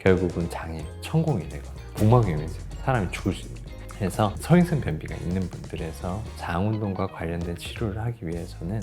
결국은 장애 천공이 되거나 복막이 오면서 사람이 죽을 수 있는 거예요. 그래서 서행성 변비가 있는 분들에서 장 운동과 관련된 치료를 하기 위해서는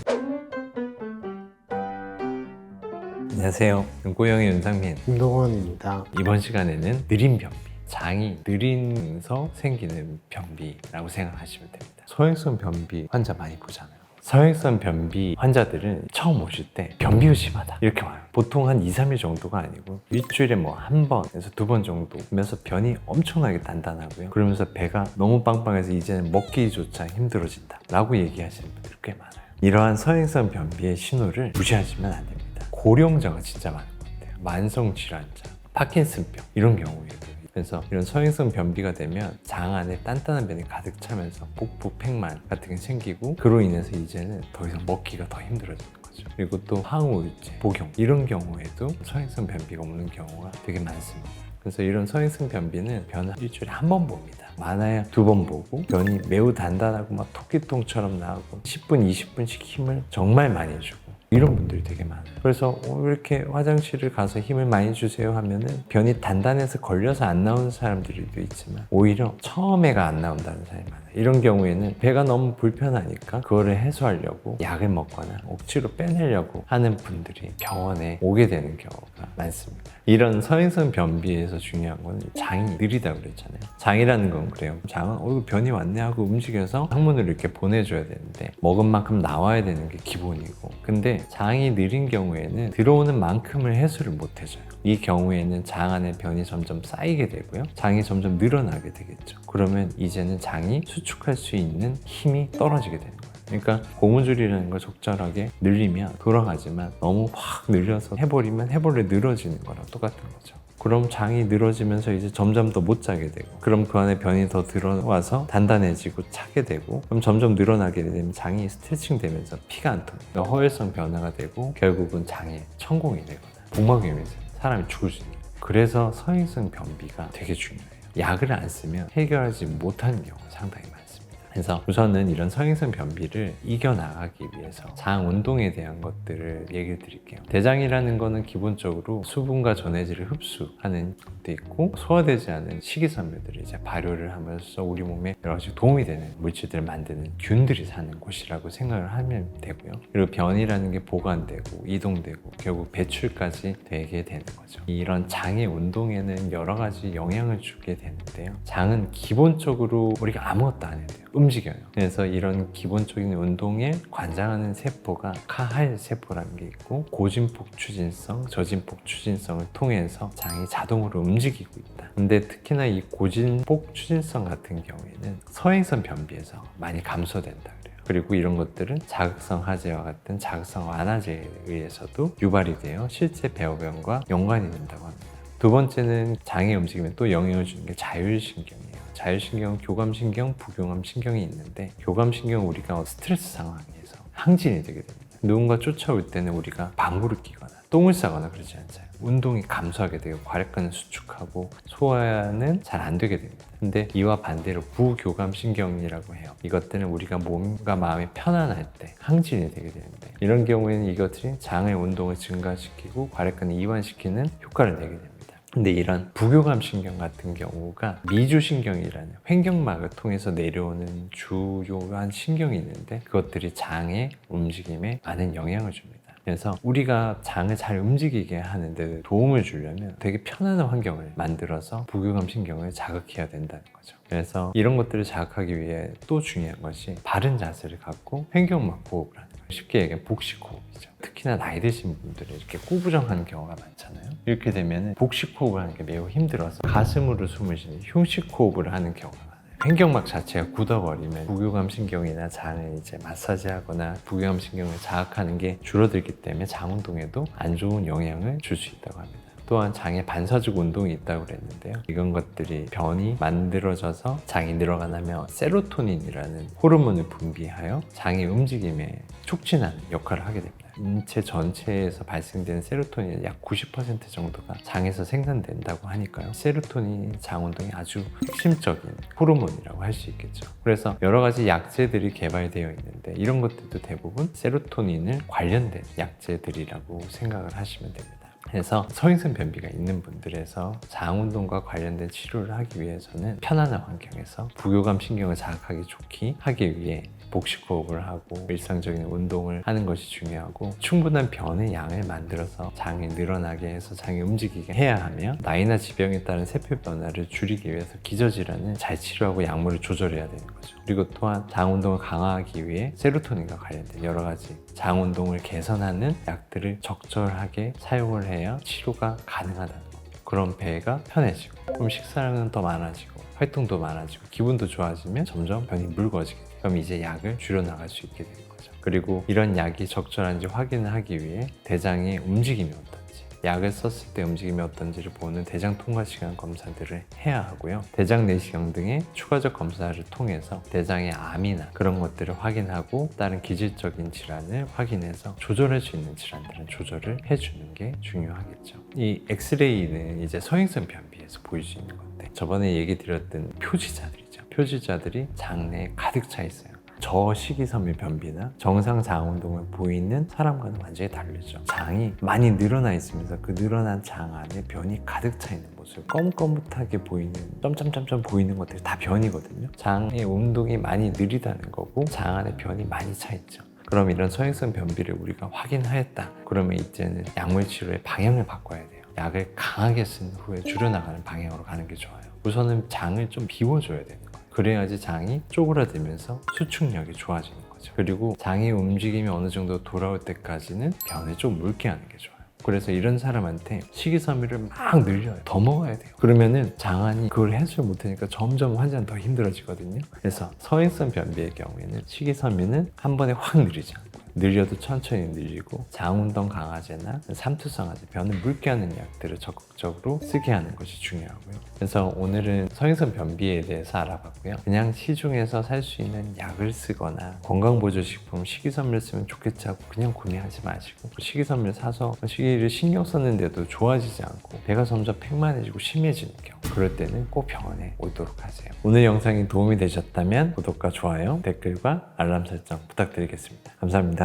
안녕하세요. 연고형의 윤상민. 김동원입니다. 이번 시간에는 느린 변비, 장이 느리면서 생기는 변비라고 생각하시면 됩니다. 서행성 변비 환자 많이 보잖아요. 서행성 변비 환자들은 처음 오실 때 변비가 심하다 이렇게 와요. 보통 한 2, 3일 정도가 아니고 일주일에 뭐 한 번에서 2번 정도 오면서 변이 엄청나게 단단하고요. 그러면서 배가 너무 빵빵해서 이제는 먹기조차 힘들어진다 라고 얘기하시는 분들이 꽤 많아요. 이러한 서행성 변비의 신호를 무시하시면 안 됩니다. 고령자가 진짜 많은 것 같아요. 만성 질환자, 파킨슨병 이런 경우에도. 그래서 이런 서행성 변비가 되면 장 안에 단단한 변이 가득 차면서 복부, 팽만 같은 게 생기고 그로 인해서 이제는 더 이상 먹기가 더 힘들어지는 거죠. 그리고 또 항우울제, 복용 이런 경우에도 서행성 변비가 오는 경우가 되게 많습니다. 그래서 이런 서행성 변비는 변을 일주일에 한 번 봅니다. 많아야 2번 보고 변이 매우 단단하고 막 토끼똥처럼 나오고 10분, 20분씩 힘을 정말 많이 주고 이런 분들이 되게 많아요. 그래서 왜 이렇게 화장실을 가서 힘을 많이 주세요 하면은 변이 단단해서 걸려서 안 나오는 사람들도 있지만 오히려 처음에가 안 나온다는 사람이 많아요. 이런 경우에는 배가 너무 불편하니까 그거를 해소하려고 약을 먹거나 억지로 빼내려고 하는 분들이 병원에 오게 되는 경우가 많습니다. 이런 서행성 변비에서 중요한 건 장이 느리다고 그랬잖아요. 장이라는 건 그래요. 장은 변이 왔네 하고 움직여서 항문으로 이렇게 보내줘야 되는데 먹은 만큼 나와야 되는 게 기본이고, 근데 장이 느린 경우에는 들어오는 만큼을 해소를 못 해줘요. 이 경우에는 장 안에 변이 점점 쌓이게 되고요. 장이 점점 늘어나게 되겠죠. 그러면 이제는 장이 수축할 수 있는 힘이 떨어지게 되는 거예요. 그러니까 고무줄이라는 걸 적절하게 늘리면 돌아가지만 너무 확 늘려서 해버리면 해버려 늘어지는 거랑 똑같은 거죠. 그럼 장이 늘어지면서 이제 점점 더 못 자게 되고, 그럼 그 안에 변이 더 들어와서 단단해지고 차게 되고, 그럼 점점 늘어나게 되면 장이 스트레칭 되면서 피가 안 통해요. 허혈성 변화가 되고 결국은 장에 천공이 되거나 복막이 오면서 사람이 죽을 수 있는 거예요. 그래서 서행성 변비가 되게 중요해요. 약을 안 쓰면 해결하지 못하는 경우가 상당히 많습니다. 그래서 우선은 이런 서행성 변비를 이겨나가기 위해서 장 운동에 대한 것들을 얘기를 드릴게요. 대장이라는 거는 기본적으로 수분과 전해질을 흡수하는 것도 있고, 소화되지 않은 식이섬유들을 이제 발효를 하면서 우리 몸에 여러 가지 도움이 되는 물질들을 만드는 균들이 사는 곳이라고 생각을 하면 되고요. 그리고 변이라는 게 보관되고 이동되고 결국 배출까지 되게 되는 거죠. 이런 장의 운동에는 여러 가지 영향을 주게 되는데요. 장은 기본적으로 우리가 아무것도 안 해야 돼요. 움직여요. 그래서 이런 기본적인 운동에 관장하는 세포가 카할 세포라는 게 있고, 고진폭 추진성, 저진폭 추진성을 통해서 장이 자동으로 움직이고 있다. 근데 특히나 이 고진폭 추진성 같은 경우에는 서행성 변비에서 많이 감소된다 그래요. 그리고 이런 것들은 자극성 하재와 같은 자극성 완화제에 의해서도 유발이 되어 실제 배어변과 연관이 된다고 합니다. 두 번째는 장의 움직임에 또 영향을 주는 게 자율신경이에요. 자율신경은 교감신경, 부교감신경이 있는데, 교감신경은 우리가 스트레스 상황에서 항진이 되게 됩니다. 누군가 쫓아올 때는 우리가 방구를 끼거나 똥을 싸거나 그러지 않아요. 운동이 감소하게 되고 괄약근은 수축하고 소화는 잘 안 되게 됩니다. 근데 이와 반대로 부교감신경이라고 해요. 이것들은 우리가 몸과 마음이 편안할 때 항진이 되게 되는데, 이런 경우에는 이것들이 장의 운동을 증가시키고 괄약근을 이완시키는 효과를 내게 됩니다. 근데 이런 부교감신경 같은 경우가 미주신경이라는 횡격막을 통해서 내려오는 주요한 신경이 있는데, 그것들이 장의 움직임에 많은 영향을 줍니다. 그래서 우리가 장을 잘 움직이게 하는 데 도움을 주려면 되게 편안한 환경을 만들어서 부교감신경을 자극해야 된다는 거죠. 그래서 이런 것들을 자극하기 위해 또 중요한 것이 바른 자세를 갖고 횡격막 호흡을 하는 거예요. 쉽게 얘기하면 복식호흡이죠. 특히나 나이 드신 분들은 이렇게 꾸부정하는 경우가 많잖아요. 이렇게 되면 복식호흡을 하는 게 매우 힘들어서 가슴으로 숨을 쉬는 흉식호흡을 하는 경우가 많아요. 횡격막 자체가 굳어버리면 부교감신경이나 장을 이제 마사지하거나 부교감신경을 자극하는 게 줄어들기 때문에 장 운동에도 안 좋은 영향을 줄 수 있다고 합니다. 또한 장에 반사적 운동이 있다고 그랬는데요. 이런 것들이 변이 만들어져서 장이 늘어가면 세로토닌이라는 호르몬을 분비하여 장의 움직임에 촉진하는 역할을 하게 됩니다. 인체 전체에서 발생되는 세로토닌의 약 90% 정도가 장에서 생산된다고 하니까요. 세로토닌이 장 운동에 아주 핵심적인 호르몬이라고 할 수 있겠죠. 그래서 여러 가지 약제들이 개발되어 있는데, 이런 것들도 대부분 세로토닌을 관련된 약제들이라고 생각을 하시면 됩니다. 해서 서행성 변비가 있는 분들에서 장 운동과 관련된 치료를 하기 위해서는 편안한 환경에서 부교감 신경을 자극하기 좋게 하기 위해 복식 호흡을 하고 일상적인 운동을 하는 것이 중요하고, 충분한 변의 양을 만들어서 장이 늘어나게 해서 장이 움직이게 해야 하며, 나이나 지병에 따른 세포 변화를 줄이기 위해서 기저질환은 잘 치료하고 약물을 조절해야 되는 거죠. 그리고 또한 장 운동을 강화하기 위해 세로토닌과 관련된 여러 가지 장 운동을 개선하는 약들을 적절하게 사용을 해야 치료가 가능하다는 거. 그럼 배가 편해지고, 그럼 식사량은 더 많아지고, 활동도 많아지고, 기분도 좋아지면 점점 변이 묽어지게 돼요. 그럼 이제 약을 줄여나갈 수 있게 되는 거죠. 그리고 이런 약이 적절한지 확인을 하기 위해 대장의 움직임이 어떤지, 약을 썼을 때 움직임이 어떤지를 보는 대장 통과 시간 검사들을 해야 하고요. 대장 내시경 등의 추가적 검사를 통해서 대장의 암이나 그런 것들을 확인하고, 다른 기질적인 질환을 확인해서 조절할 수 있는 질환들은 조절을 해주는 게 중요하겠죠. 이 엑스레이는 이제 서행성 변비에서 보일 수 있는 건데, 저번에 얘기 드렸던 표지자들이죠. 표지자들이 장내에 가득 차 있어요. 저식이섬유 변비나 정상 장 운동을 보이는 사람과는 완전히 다르죠. 장이 많이 늘어나 있으면서 그 늘어난 장 안에 변이 가득 차 있는 모습, 검검하게 보이는 점점점점 보이는 것들이 다 변이거든요. 장의 운동이 많이 느리다는 거고, 장 안에 변이 많이 차 있죠. 그럼 이런 서행성 변비를 우리가 확인하였다. 그러면 이제는 약물 치료의 방향을 바꿔야 돼요. 약을 강하게 쓴 후에 줄여나가는 방향으로 가는 게 좋아요. 우선은 장을 좀 비워줘야 되는 거예요. 그래야지 장이 쪼그라들면서 수축력이 좋아지는 거죠. 그리고 장의 움직임이 어느 정도 돌아올 때까지는 변을 좀 묽게 하는 게 좋아요. 그래서 이런 사람한테 식이섬유를 막 늘려요. 더 먹어야 돼요. 그러면은 장안이 그걸 해소를 못하니까 점점 환자는 더 힘들어지거든요. 그래서 서행성 변비의 경우에는 식이섬유는 한 번에 확 늘리지 않고, 늘려도 천천히 늘리고, 장운동 강화제나 삼투성화제, 변을 묽게 하는 약들을 적극적으로 쓰게 하는 것이 중요하고요. 그래서 오늘은 서행성 변비에 대해서 알아봤고요. 그냥 시중에서 살 수 있는 약을 쓰거나 건강보조식품 식이섬유를 쓰면 좋겠지 하고 그냥 구매하지 마시고, 식이섬유를 사서 식이를 신경 썼는데도 좋아지지 않고 배가 점점 팽만해지고 심해지는 경우, 그럴 때는 꼭 병원에 오도록 하세요. 오늘 영상이 도움이 되셨다면 구독과 좋아요, 댓글과 알람 설정 부탁드리겠습니다. 감사합니다.